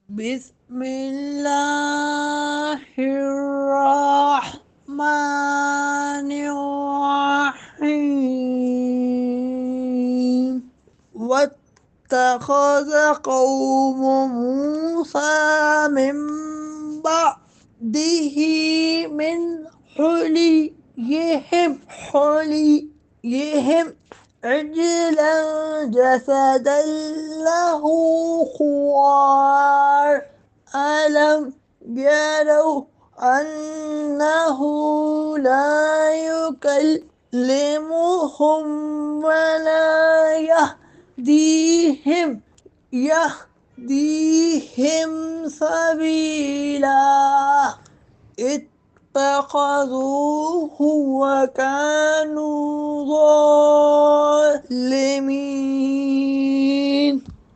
بسم الله الرحمن الرحيم واتخذ قوم موسى من بعده من حليهم عجلا جسدا له خوار ألم يروا أنه لا يكلمهم ولا يهديهم سبيلا اتخذوه وكانوا ظالمين۔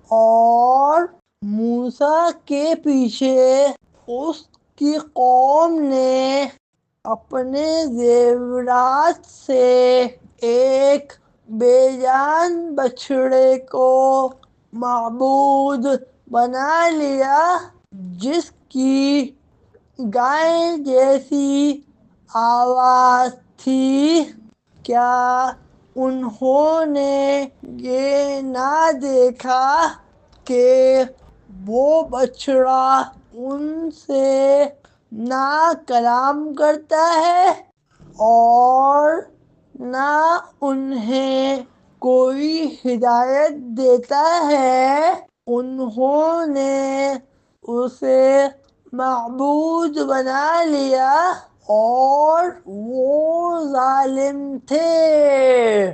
اور موسیٰ کے پیچھے اس کی قوم نے اپنے زیورات سے ایک بے جان بچھڑے کو معبود بنا لیا جس کی گائے جیسی آواز تھی۔ کیا انہوں نے یہ نہ دیکھا کہ وہ بچڑا ان سے نہ کلام کرتا ہے اور نہ انہیں کوئی ہدایت دیتا ہے؟ انہوں نے اسے معبود بنا لیا اور وہ ظالم تھے۔